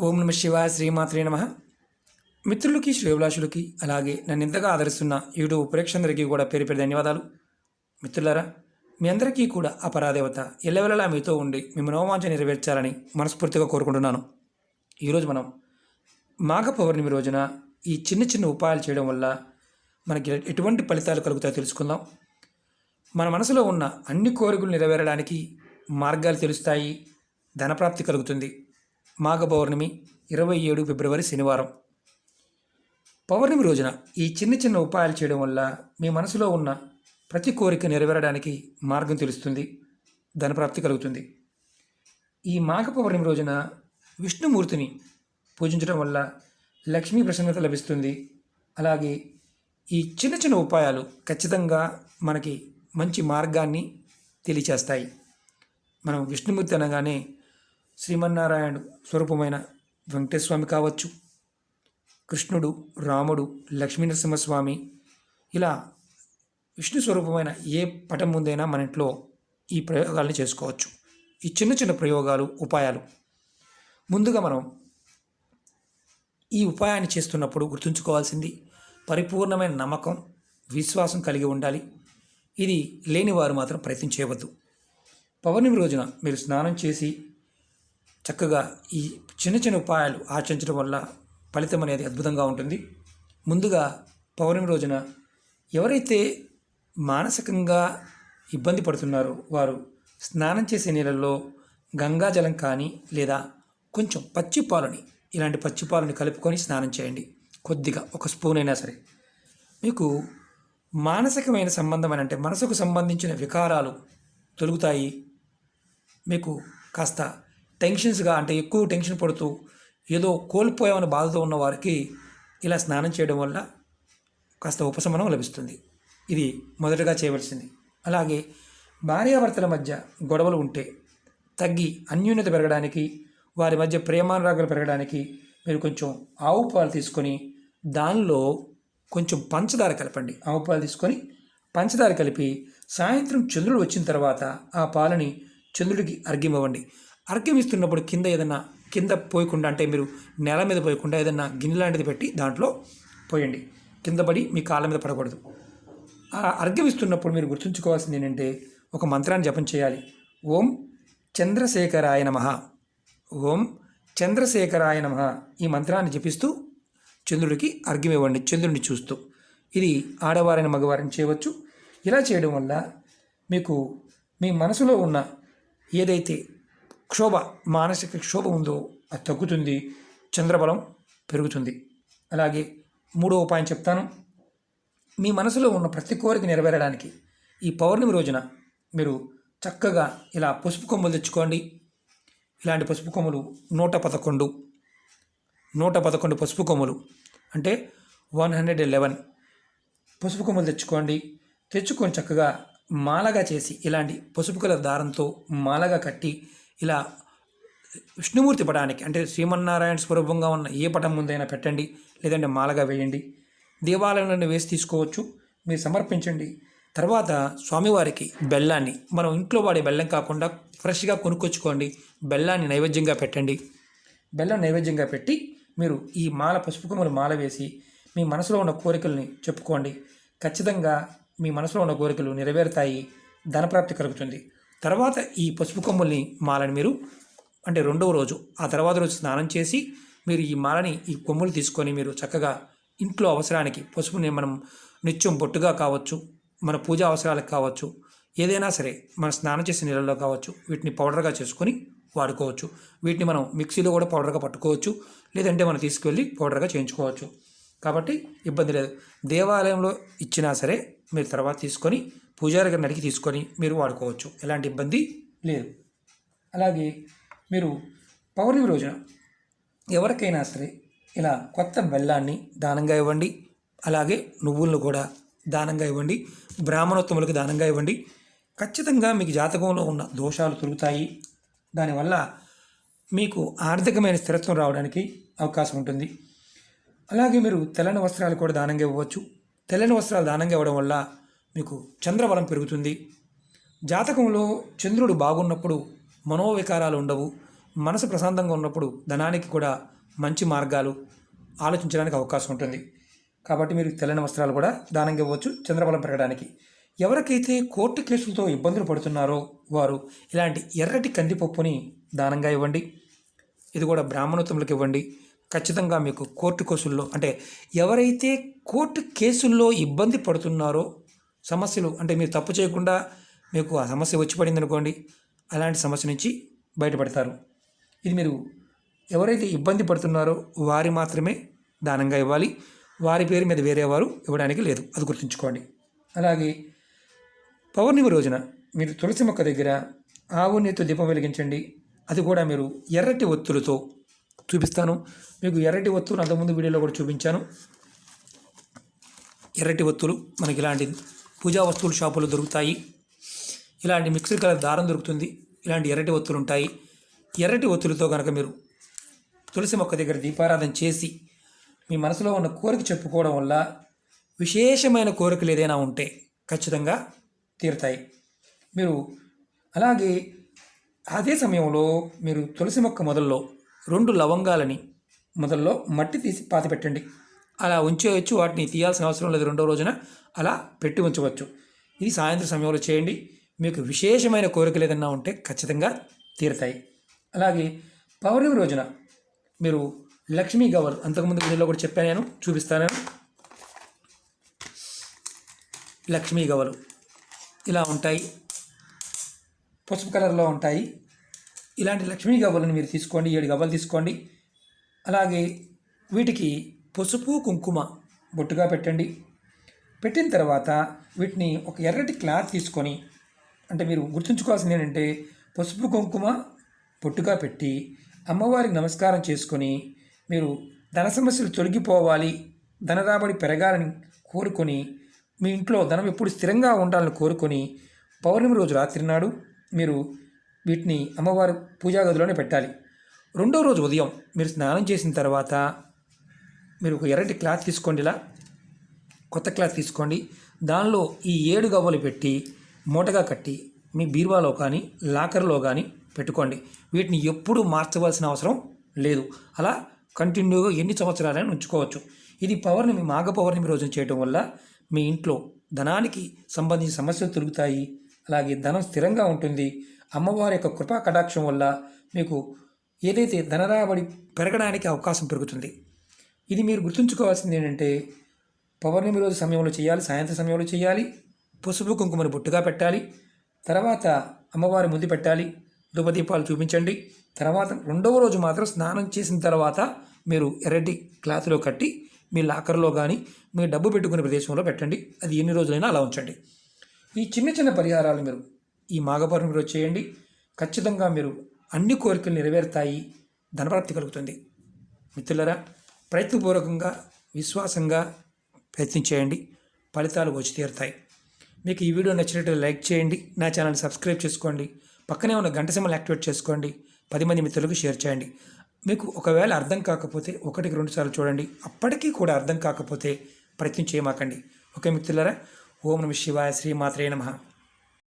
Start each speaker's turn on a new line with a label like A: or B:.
A: ఓం నమ శివాయ శ్రీమాత్రే నమ. మిత్రులకి శ్రేయోభిలాషులకి అలాగే నన్ను ఇంతగా ఆదరిస్తున్న యూట్యూబ్ ప్రేక్షకులందరికీ కూడా పేరు పేరు ధన్యవాదాలు. మిత్రులారా, మీ అందరికీ కూడా ఆ పరాదేవత ఎల్లవెల్లలా మీతో ఉండి మీ మనోవాంఛ నెరవేర్చాలని మనస్ఫూర్తిగా కోరుకుంటున్నాను. ఈరోజు మనం మాఘ పౌర్ణమి రోజున ఈ చిన్న చిన్న ఉపాయాలు చేయడం వల్ల మనకి ఎటువంటి ఫలితాలు కలుగుతాయో తెలుసుకుందాం. మన మనసులో ఉన్న అన్ని కోరికలు నెరవేరడానికి మార్గాలు తెలుస్తాయి, ధనప్రాప్తి కలుగుతుంది. మాఘ పౌర్ణమి 27 ఫిబ్రవరి శనివారం. పౌర్ణమి రోజున ఈ చిన్న చిన్న ఉపాయాలు చేయడం వల్ల మీ మనసులో ఉన్న ప్రతి కోరిక నెరవేరడానికి మార్గం తెలుస్తుంది, ధనప్రాప్తి కలుగుతుంది. ఈ మాఘ పౌర్ణమి రోజున విష్ణుమూర్తిని పూజించడం వల్ల లక్ష్మీ ప్రసన్నత లభిస్తుంది. అలాగే ఈ చిన్న చిన్న ఉపాయాలు ఖచ్చితంగా మనకి మంచి మార్గాన్ని తెలియచేస్తాయి. మనం విష్ణుమూర్తి అనగానే శ్రీమన్నారాయణుడు స్వరూపమైన వెంకటేశ్వర కావచ్చు, కృష్ణుడు, రాముడు, లక్ష్మీనరసింహస్వామి, ఇలా విష్ణు స్వరూపమైన ఏ పటం ముందైనా మన ఇంట్లో ఈ ప్రయోగాలను చేసుకోవచ్చు. ఈ చిన్న చిన్న ప్రయోగాలు, ఉపాయాలు ముందుగా మనం ఈ ఉపాయాన్ని చేస్తున్నప్పుడు గుర్తుంచుకోవాల్సింది పరిపూర్ణమైన నమ్మకం, విశ్వాసం కలిగి ఉండాలి. ఇది లేని వారు మాత్రం ప్రయత్నం చేయవద్దు. పౌర్ణమి రోజున మీరు స్నానం చేసి చక్కగా ఈ చిన్న చిన్న ఉపాయాలు ఆచరించడం వల్ల ఫలితం అనేది అద్భుతంగా ఉంటుంది. ముందుగా పౌర్ణమి రోజున ఎవరైతే మానసికంగా ఇబ్బంది పడుతున్నారో వారు స్నానం చేసే నీళ్ళల్లో గంగాజలం కానీ లేదా కొంచెం పచ్చిపాలని, ఇలాంటి పచ్చిపాలని కలుపుకొని స్నానం చేయండి. కొద్దిగా ఒక స్పూన్ అయినా సరే. మీకు మానసికమైన సంబంధం అని అంటే మనసుకు సంబంధించిన వికారాలు తొలుగుతాయి. మీకు కాస్త టెన్షన్స్గా అంటే ఎక్కువ టెన్షన్ పడుతూ ఏదో కోల్పోయామని బాధతో ఉన్న వారికి ఇలా స్నానం చేయడం వల్ల కాస్త ఉపశమనం లభిస్తుంది. ఇది మొదటగా చేయవలసింది. అలాగే భార్యాభర్తల మధ్య గొడవలు ఉంటే తగ్గి అన్యోన్యత పెరగడానికి, వారి మధ్య ప్రేమానురాగాలు పెరగడానికి మీరు కొంచెం ఆవు పాలు తీసుకొని దానిలో కొంచెం పంచదార కలపండి. ఆవు పాలు తీసుకొని పంచదార కలిపి సాయంత్రం చంద్రుడు వచ్చిన తర్వాత ఆ పాలని చంద్రుడికి అర్ఘ్యమివ్వండి. అర్ఘ్యమిస్తున్నప్పుడు కింద పోయకుండా, అంటే మీరు నేల మీద పోయకుండా ఏదన్నా గిన్నె లాంటిది పెట్టి దాంట్లో పోయండి. కింద పడి మీ కాళ్ళ మీద పడకూడదు. ఆ అర్ఘ్యమిస్తున్నప్పుడు మీరు గుర్తుంచుకోవాల్సింది ఏంటంటే ఒక మంత్రాన్ని జపం చేయాలి. ఓం చంద్రశేఖరాయ నమః, ఓం చంద్రశేఖరాయ నమః. ఈ మంత్రాన్ని జపిస్తూ చంద్రుడికి అర్ఘ్యం ఇవ్వండి, చంద్రుడిని చూస్తూ. ఇది ఆడవారైన మగవారిని చేయవచ్చు. ఇలా చేయడం వల్ల మీకు మీ మనసులో ఉన్న ఏదైతే క్షోభ, మానసిక క్షోభ ఉందో అది తగ్గుతుంది, చంద్రబలం పెరుగుతుంది. అలాగే మూడో ఉపాయం చెప్తాను. మీ మనసులో ఉన్న ప్రతి కోరిక నెరవేరడానికి ఈ పౌర్ణమి రోజున మీరు చక్కగా ఇలా పసుపు కొమ్ములు తెచ్చుకోండి. ఇలాంటి పసుపు కొమ్ములు 111 పసుపు కొమ్ములు అంటే 111 పసుపు కొమ్ములు తెచ్చుకొని చక్కగా మాలగా చేసి, ఇలాంటి పసుపు కలర్ దారంతో మాలగా కట్టి ఇలా విష్ణుమూర్తి పటానికి, అంటే శ్రీమన్నారాయణ స్వరూపంగా ఉన్న ఏ పటం ముందైనా పెట్టండి, లేదంటే మాలగా వేయండి. దేవాలయంలో వేసి తీసుకోవచ్చు, మీరు సమర్పించండి. తర్వాత స్వామివారికి బెల్లాన్ని, మనం ఇంట్లో వాడే బెల్లం కాకుండా ఫ్రెష్గా కొనుక్కొచ్చుకోండి, బెల్లాన్ని నైవేద్యంగా పెట్టండి. బెల్లం నైవేద్యంగా పెట్టి మీరు ఈ పసుపు కొమ్మలు మాల వేసి మీ మనసులో ఉన్న కోరికల్ని చెప్పుకోండి. ఖచ్చితంగా మీ మనసులో ఉన్న కోరికలు నెరవేరుతాయి, ధనప్రాప్తి కలుగుతుంది. తర్వాత ఈ పసుపు కొమ్ముల్ని మాలని మీరు, అంటే రెండవ రోజు, ఆ తర్వాత రోజు స్నానం చేసి మీరు ఈ మాలని, ఈ కొమ్ములు తీసుకొని మీరు చక్కగా ఇంట్లో అవసరానికి పసుపుని మనం నిత్యం బొట్టుగా కావచ్చు, మన పూజా అవసరాలకు కావచ్చు, ఏదైనా సరే మనం స్నానం చేసే నీళ్ళలో కావచ్చు, వీటిని పౌడర్గా చేసుకొని వాడుకోవచ్చు. వీటిని మనం మిక్సీలో కూడా పౌడర్గా పట్టుకోవచ్చు, లేదంటే మనం తీసుకువెళ్ళి పౌడర్గా చేయించుకోవచ్చు. కాబట్టి ఇబ్బంది లేదు. దేవాలయంలో ఇచ్చినా సరే మీరు తర్వాత తీసుకొని పూజారి గారిని అడిగి తీసుకొని మీరు వాడుకోవచ్చు, ఎలాంటి ఇబ్బంది లేదు. అలాగే మీరు పౌర్ణమి రోజున ఎవరికైనా సరే ఇలా కొత్త బెల్లాన్ని దానంగా ఇవ్వండి. అలాగే నువ్వులను కూడా దానంగా ఇవ్వండి. బ్రాహ్మణోత్తములకు దానంగా ఇవ్వండి. ఖచ్చితంగా మీకు జాతకంలో ఉన్న దోషాలు తొలుగుతాయి. దానివల్ల మీకు ఆర్థికమైన స్థిరత్వం రావడానికి అవకాశం ఉంటుంది. అలాగే మీరు తెల్లని వస్త్రాలు కూడా దానంగా ఇవ్వవచ్చు. తెల్లని వస్త్రాలు దానంగా ఇవ్వడం వల్ల మీకు చంద్రబలం పెరుగుతుంది. జాతకంలో చంద్రుడు బాగున్నప్పుడు మనోవికారాలు ఉండవు, మనసు ప్రశాంతంగా ఉన్నప్పుడు ధనానికి కూడా మంచి మార్గాలు ఆలోచించడానికి అవకాశం ఉంటుంది. కాబట్టి మీరు తెల్లని వస్త్రాలు కూడా దానంగా ఇవ్వచ్చు చంద్రబలం పెరగడానికి. ఎవరికైతే కోర్టు కేసులతో ఇబ్బందులు పడుతున్నారో వారు ఇలాంటి ఎర్రటి కందిపప్పుని దానంగా ఇవ్వండి. ఇది కూడా బ్రాహ్మణోత్తములకు ఇవ్వండి. ఖచ్చితంగా మీకు కోర్టు కేసుల్లో అంటే ఎవరైతే కోర్టు కేసుల్లో ఇబ్బంది పడుతున్నారో సమస్యలు అంటే మీరు తప్పు చేయకుండా మీకు ఆ సమస్య వచ్చి పడింది అనుకోండి, అలాంటి సమస్య నుంచి బయటపడతారు. ఇది మీరు ఎవరైతే ఇబ్బంది పడుతున్నారో వారి మాత్రమే దానంగా ఇవ్వాలి. వారి పేరు మీద వేరే వారు ఇవ్వడానికి లేదు, అది గుర్తుంచుకోండి. అలాగే పౌర్ణమి రోజున మీరు తులసి మొక్క దగ్గర ఆవు నెయ్యితో దీపం వెలిగించండి. అది కూడా మీరు ఎర్రటి ఒత్తులతో చూపిస్తాను మీకు. ఎర్రటి ఒత్తులు అంతకుముందు వీడియోలో కూడా చూపించాను. ఎర్రటి ఒత్తులు మనకి ఇలాంటి పూజా వస్తువుల షాపులో దొరుకుతాయి. ఇలాంటి మిక్స్డ్ కలర్ దారం దొరుకుతుంది. ఇలాంటి ఎర్రటి ఒత్తులు ఉంటాయి. ఎర్రటి ఒత్తులతో కనుక మీరు తులసి మొక్క దగ్గర దీపారాధన చేసి మీ మనసులో ఉన్న కోరిక చెప్పుకోవడం వల్ల విశేషమైన కోరికలు ఏదైనా ఉంటే ఖచ్చితంగా తీరుతాయి. మీరు అలాగే అదే సమయంలో మీరు తులసి మొక్క మొదల్లో 2 లవంగాలని మొదల్లో మట్టి తీసి పాతి పెట్టండి. అలా ఉంచేయచ్చు. వాటిని తీయాల్సిన అవసరం లేదు. 2వ రోజున అలా పెట్టి ఉంచవచ్చు. ఇది సాయంత్రం సమయంలో చేయండి. మీకు విశేషమైన కోరికలు ఏదైనా ఉంటే ఖచ్చితంగా తీరుతాయి. అలాగే పౌర్ణమి రోజున మీరు లక్ష్మీ గవ్వలు అంతకుముందు వీడియోలో కూడా చెప్పాను, నేను చూపిస్తాను. లక్ష్మీ గవ్వలు ఇలా ఉంటాయి, పసుపు కలర్లో ఉంటాయి. ఇలాంటి లక్ష్మీ గవ్వలను మీరు తీసుకోండి. 7 గవ్వలు తీసుకోండి. అలాగే వీటికి పసుపు కుంకుమ బొట్టుగా పెట్టండి. పెట్టిన తర్వాత వీటిని ఒక ఎర్రటి క్లాత్ తీసుకొని, అంటే మీరు గుర్తుంచుకోవాల్సింది ఏంటంటే పసుపు కుంకుమ బొట్టుగా పెట్టి అమ్మవారికి నమస్కారం చేసుకొని మీరు ధన సమస్యలు తొలగిపోవాలి, ధన రాబడి పెరగాలని కోరుకొని మీ ఇంట్లో ధనం ఎప్పుడు స్థిరంగా ఉండాలని కోరుకొని పౌర్ణమి రోజు రాత్రి నాడు మీరు వీటిని అమ్మవారి పూజా గదిలోనే పెట్టాలి. 2వ రోజు ఉదయం మీరు స్నానం చేసిన తర్వాత మీరు ఒక ఎర్రటి క్లాత్ తీసుకోండి. ఇలా కొత్త క్లాత్ తీసుకోండి. దానిలో ఈ 7 గవ్వలు పెట్టి మూటగా కట్టి మీ బీరువాలో కానీ లాకర్లో కానీ పెట్టుకోండి. వీటిని ఎప్పుడూ మార్చవలసిన అవసరం లేదు. అలా కంటిన్యూగా ఎన్ని సంవత్సరాలైనా ఉంచుకోవచ్చు. ఇది పౌర్ణమి, మాఘ పౌర్ణమి రోజున చేయడం వల్ల మీ ఇంట్లో ధనానికి సంబంధించిన సమస్యలు తొలుగుతాయి. అలాగే ధనం స్థిరంగా ఉంటుంది. అమ్మవారి యొక్క కృపా కటాక్షం వల్ల మీకు ఏదైతే ధనరాబడి పెరగడానికి అవకాశం పెరుగుతుంది. ఇది మీరు గుర్తుంచుకోవాల్సింది ఏంటంటే పౌర్ణమి రోజు సమయంలో చేయాలి, సాయంత్రం సమయంలో చేయాలి. పసుపు కుంకుమను బొట్టుగా పెట్టాలి. తర్వాత అమ్మవారి ముందు పెట్టాలి. ధూపదీపాలు చూపించండి. తర్వాత 2వ రోజు మాత్రం స్నానం చేసిన తర్వాత మీరు ఎర్రటి క్లాత్లో కట్టి మీ లాకర్లో కానీ మీ డబ్బు పెట్టుకునే ప్రదేశంలో పెట్టండి. అది ఎన్ని రోజులైనా అలా ఉంచండి. ఈ చిన్న చిన్న పరిహారాలు మీరు ఈ మాఘ పౌర్ణమి రోజు చేయండి. ఖచ్చితంగా మీరు అన్ని కోరికలు నెరవేరుతాయి, ధనప్రాప్తి కలుగుతుంది. మిత్రులారా, ప్రయత్నపూర్వకంగా విశ్వాసంగా ప్రయత్నించేయండి, ఫలితాలు వచ్చి తీరుతాయి. మీకు ఈ వీడియో నచ్చినట్లయితే లైక్ చేయండి, నా ఛానల్ని సబ్స్క్రైబ్ చేసుకోండి, పక్కనే ఉన్న గంట సింబల్ యాక్టివేట్ చేసుకోండి, 10 మంది మిత్రులకు షేర్ చేయండి. మీకు ఒకవేళ అర్థం కాకపోతే 1కి 2 సార్లు చూడండి. అప్పటికీ కూడా అర్థం కాకపోతే ప్రయత్నం చేయమాకండి. ఓకే మిత్రులారా, ఓం నమః శివాయ, శ్రీమాత్రే నమః.